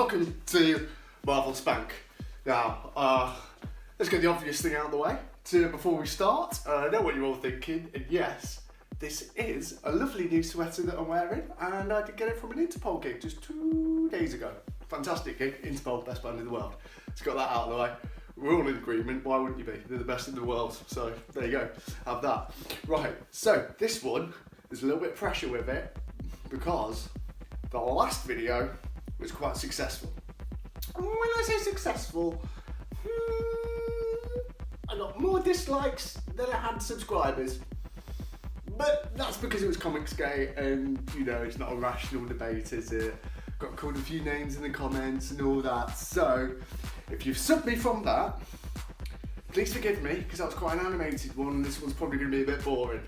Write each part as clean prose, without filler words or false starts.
welcome to Marvel Spank. Now, let's get the obvious thing out of the way before we start. I know what you're all thinking, and yes, this is a lovely new sweater that I'm wearing, and I did get it from an Interpol gig just 2 days ago. Fantastic gig, Interpol, best band in the world. Let's get that out of the way. We're all in agreement, why wouldn't you be? They're the best in the world, so there you go, have that. Right, so this one, there's a little bit of pressure with it, because the last video was quite successful. And when I say successful, I got more dislikes than I had subscribers. But that's because it was Comicsgate, and you know, it's not a rational debate, is it? Got called a few names in the comments and all that. So, if you've subbed me from that, please forgive me, because that was quite an animated one, and this one's probably going to be a bit boring.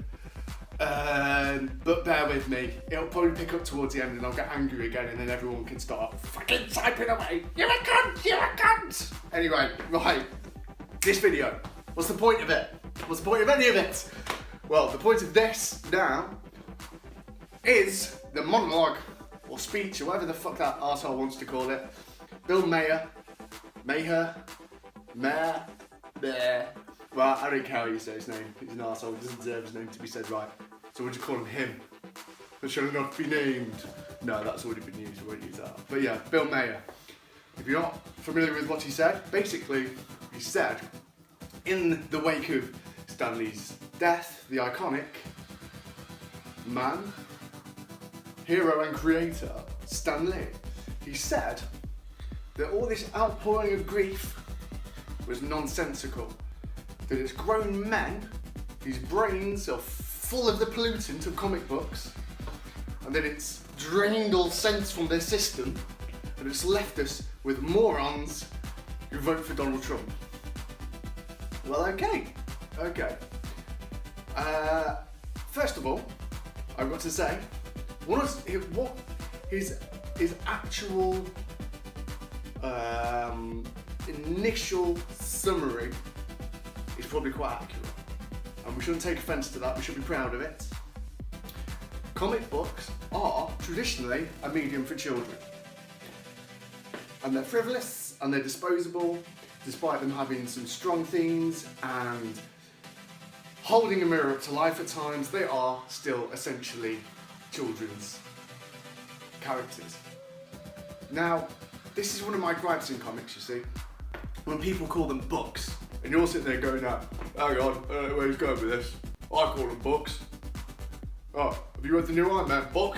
But bear with me, it'll probably pick up towards the end and I'll get angry again, and then everyone can start fucking typing away. You're a cunt, you're a cunt! Anyway, right, this video, what's the point of it? What's the point of any of it? Well, the point of this now is the monologue, or speech, or whatever the fuck that arsehole wants to call it. Bill Maher, well, I don't care how you say his name. He's an arsehole, he doesn't deserve his name to be said right. So we'll just call him. That shall not be named. No, that's already been used, we won't use that. But yeah, Bill Maher. If you're not familiar with what he said, basically, he said, in the wake of Stan Lee's death, the iconic man, hero and creator, Stan Lee, he said that all this outpouring of grief was nonsensical. That it's grown men whose brains are full of the pollutant of comic books, and that it's drained all sense from their system, and it's left us with morons who vote for Donald Trump. Well, okay. First of all, I've got to say, what his actual initial summary is probably quite accurate, and we shouldn't take offence to that. We should be proud of it. Comic books are traditionally a medium for children, and they're frivolous and they're disposable, despite them having some strong themes and holding a mirror up to life at times. They are still essentially children's characters. Now, this is one of my gripes in comics, you see, when people call them books, and you're sitting there going, hang on, where he's going with this? I call them books. Oh, have you read the new Iron Man book?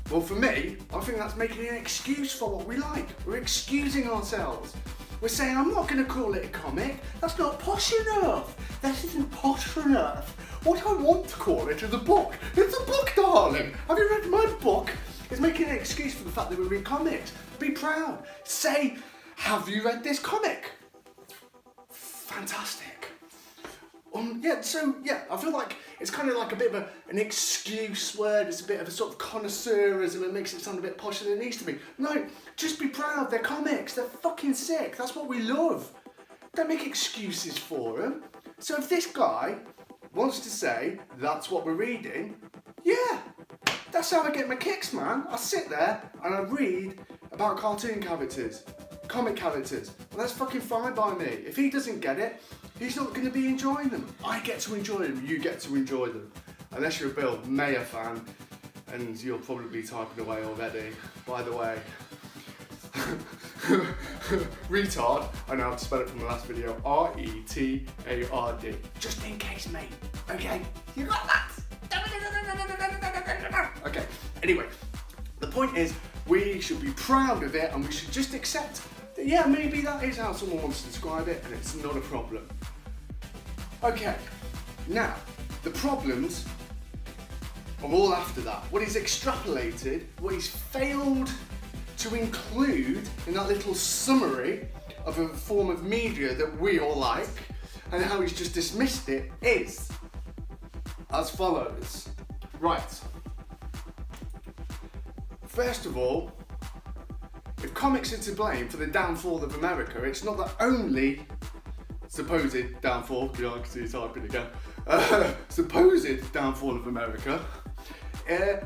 Well, for me, I think that's making an excuse for what we like. We're excusing ourselves. We're saying, I'm not going to call it a comic. That's not posh enough. That isn't posh enough. What I want to call it is a book. It's a book, darling. Have you read my book? It's making an excuse for the fact that we read comics. Be proud. Say, have you read this comic? Fantastic. I feel like it's kind of like a bit of an excuse word. It's a bit of a sort of connoisseurism. It makes it sound a bit posher than it needs to be. No, just be proud. They're comics. They're fucking sick. That's what we love. Don't make excuses for them. So if this guy wants to say that's what we're reading, yeah, that's how I get my kicks, man. I sit there and I read about cartoon characters, comic characters, and that's fucking fine by me. If he doesn't get it, he's not going to be enjoying them. I get to enjoy them, you get to enjoy them. Unless you're a Bill Maher fan, and you're probably typing away already. By the way, retard, I know how to spell it from the last video, R-E-T-A-R-D. Just in case, mate, okay? You got that? Okay, anyway, the point is, we should be proud of it, and we should just accept that, yeah, maybe that is how someone wants to describe it, and it's not a problem. Okay, now, the problems are all after that. What he's extrapolated, what he's failed to include in that little summary of a form of media that we all like, and how he's just dismissed it, is as follows. Right. First of all, if comics are to blame for the downfall of America, it's not the only supposed downfall, you know, I can see you typing again, supposed downfall of America.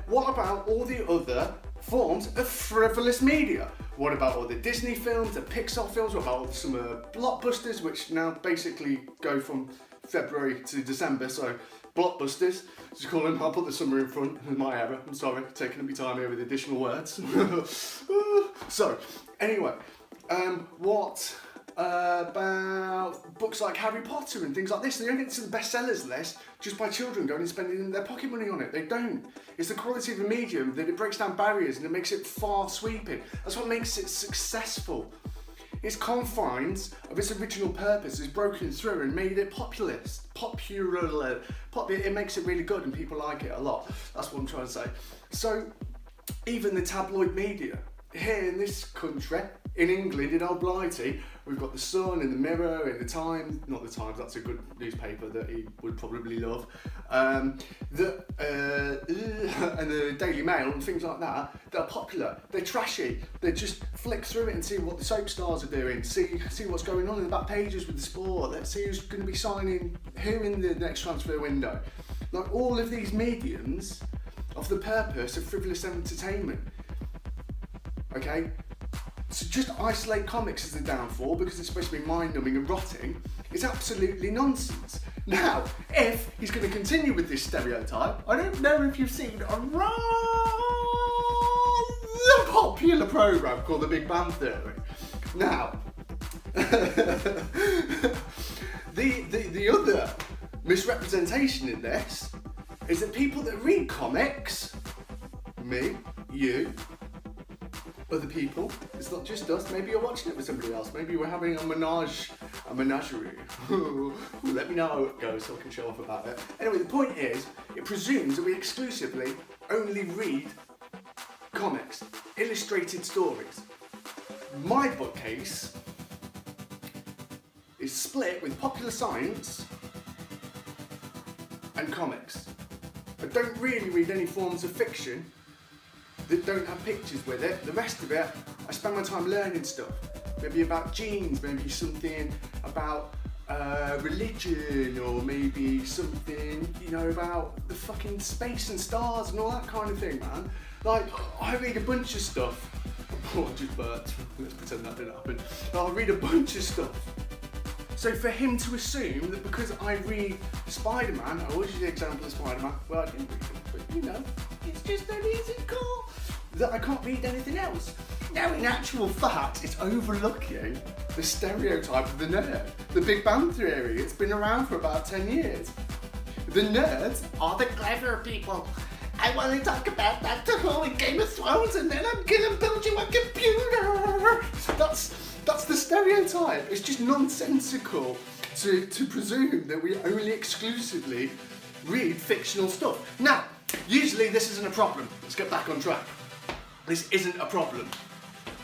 What about all the other forms of frivolous media? What about all the Disney films, the Pixar films? What about all the summer blockbusters, which now basically go from February to December, so blockbusters, just call them. I'll put the summer in front, it's my error, I'm sorry, taking up my time here with additional words. So, anyway, what about books like Harry Potter and things like this? They don't get to the bestsellers list just by children going and spending their pocket money on it. They don't. It's the quality of the medium that it breaks down barriers and it makes it far sweeping. That's what makes it successful. Its confines of its original purpose is broken through and made it popular. It makes it really good and people like it a lot. That's what I'm trying to say. So, even the tabloid media, here in this country, in England, in Old Blighty, we've got the Sun and the Mirror and the Times, not the Times, that's a good newspaper that he would probably love, and the Daily Mail and things like that. They're popular, they're trashy, they just flick through it and see what the soap stars are doing, see what's going on in the back pages with the sport, let's see who's going to be signing who in the next transfer window. Like all of these mediums of the purpose of frivolous entertainment. Okay? So just isolate comics as the downfall because it's supposed to be mind-numbing and rotting is absolutely nonsense. Now, if he's going to continue with this stereotype, I don't know if you've seen a rather popular programme called The Big Bang Theory. Now, the other misrepresentation in this is that people that read comics, me, you, other people, it's not just us, maybe you're watching it with somebody else, maybe we're having a menagerie. Let me know how it goes so I can show off about it. Anyway, the point is, it presumes that we exclusively only read comics, illustrated stories. My bookcase is split with popular science and comics. I don't really read any forms of fiction that don't have pictures with it. The rest of it, I spend my time learning stuff. Maybe about genes, maybe something about religion, or maybe something, about the fucking space and stars and all that kind of thing, man. Like, I read a bunch of stuff. Oh, I just burped. Let's pretend that didn't happen. I read a bunch of stuff. So for him to assume that because I read Spider-Man, I always use the example of Spider-Man, well, I didn't read him, but it's just an easy call, that I can't read anything else. Now, in actual fact, it's overlooking the stereotype of the nerd. The Big Bang Theory, it's been around for about 10 years. The nerds are the clever people. I want to talk about that whole Game of Thrones and then I'm going to build you a computer. That's the stereotype. It's just nonsensical to presume that we only exclusively read fictional stuff. Now, usually this isn't a problem. Let's get back on track. This isn't a problem.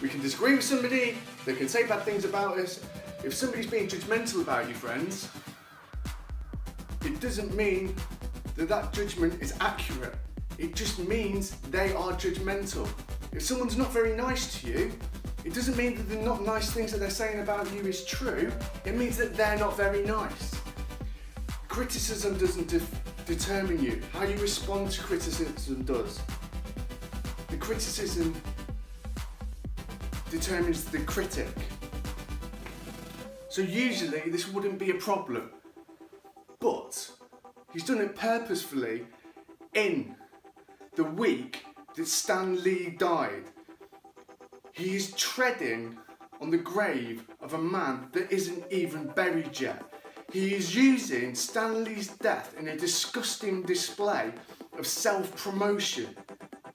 We can disagree with somebody, they can say bad things about us. If somebody's being judgmental about you, friends, it doesn't mean that judgment is accurate. It just means they are judgmental. If someone's not very nice to you, it doesn't mean that the not nice things that they're saying about you is true. It means that they're not very nice. Criticism doesn't determine you. How you respond to criticism does. The criticism determines the critic. So usually this wouldn't be a problem. But he's done it purposefully in the week that Stan Lee died. He is treading on the grave of a man that isn't even buried yet. He is using Stan Lee's death in a disgusting display of self-promotion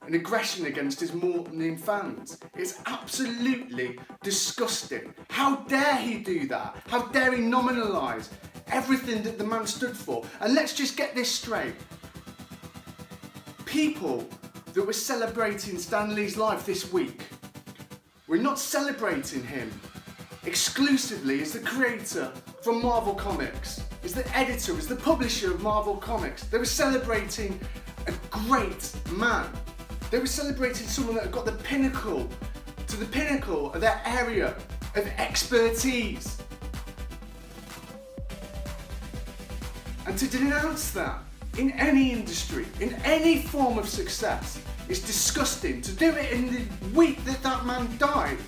and aggression against his mourning fans. It's absolutely disgusting. How dare he do that? How dare he nominalise everything that the man stood for? And let's just get this straight. People that were celebrating Stan Lee's life this week, we're not celebrating him exclusively as the creator from Marvel Comics, as the editor, as the publisher of Marvel Comics. They were celebrating a great man. They were celebrating someone that had got the pinnacle of their area of expertise. And to denounce that in any industry, in any form of success, It's disgusting. To do it in the week that that man died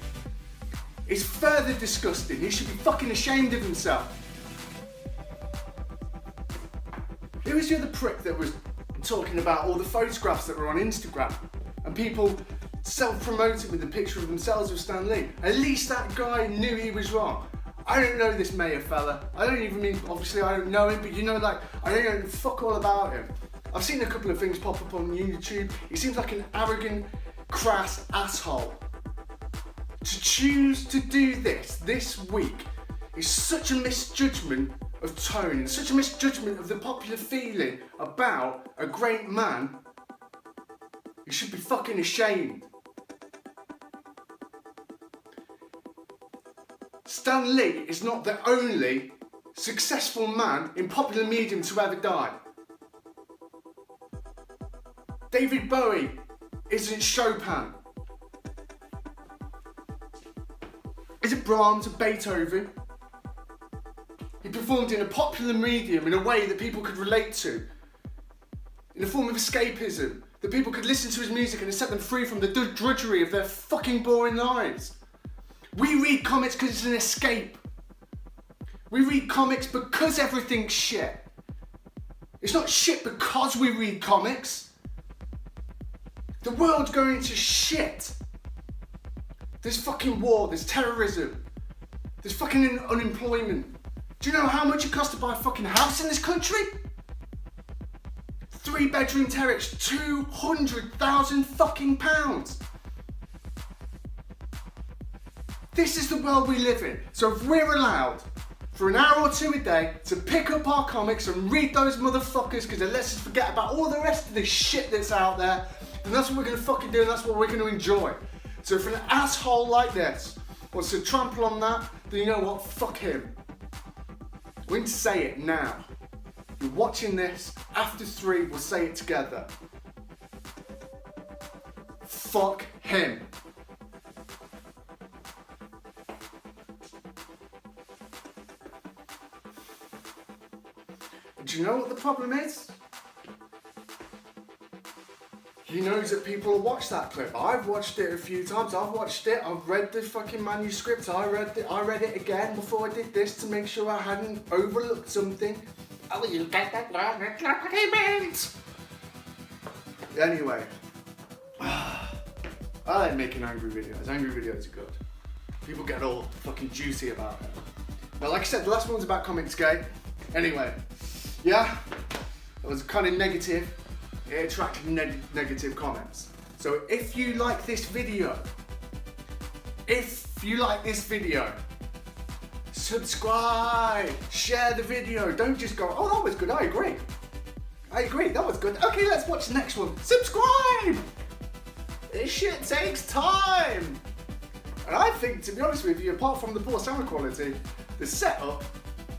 is further disgusting. He should be fucking ashamed of himself. Who was the other prick that was talking about all the photographs that were on Instagram and people self-promoting with a picture of themselves with Stan Lee? At least that guy knew he was wrong. I don't know this Maher fella. I don't even mean, obviously I don't know him, but you know, like, I don't know fuck all about him. I've seen a couple of things pop up on YouTube. He seems like an arrogant, crass asshole. To choose to do this week is such a misjudgment of tone and such a misjudgment of the popular feeling about a great man. You should be fucking ashamed. Stan Lee is not the only successful man in popular medium to ever die. David Bowie isn't Chopin. Is it Brahms or Beethoven? He performed in a popular medium in a way that people could relate to, in a form of escapism, that people could listen to his music and it set them free from the drudgery of their fucking boring lives. We read comics because it's an escape. We read comics because everything's shit. It's not shit because we read comics. The world's going to shit. There's fucking war, there's terrorism, there's fucking unemployment. Do you know how much it costs to buy a fucking house in this country? 3-bedroom terrace, 200,000 fucking pounds. This is the world we live in. So if we're allowed for an hour or two a day to pick up our comics and read those motherfuckers because it lets us forget about all the rest of the shit that's out there, then that's what we're gonna fucking do and that's what we're gonna enjoy. So if an asshole like this wants to trample on that, then you know what, fuck him. We're going to say it now. You're watching this, after 3, we'll say it together. Fuck him. Do you know what the problem is? He knows that people will watch that clip. I've watched it a few times. I've watched it. I've read the fucking manuscript. I read it again before I did this to make sure I hadn't overlooked something. Oh, you get that document. Anyway, I like making angry videos. Angry videos are good. People get all fucking juicy about it. But like I said, the last one's about comics gay. Anyway, yeah, it was kind of negative. It attracted negative comments. So if you like this video, subscribe, share the video. Don't just go, oh, that was good, I agree, that was good. Okay, let's watch the next one. Subscribe! This shit takes time. And I think, to be honest with you, apart from the poor sound quality, the setup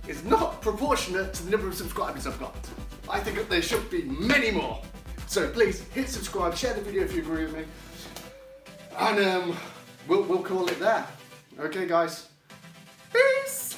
is not proportionate to the number of subscribers I've got. I think there should be many more. So please hit subscribe, share the video if you agree with me, and we'll call it there. Okay, guys. Peace.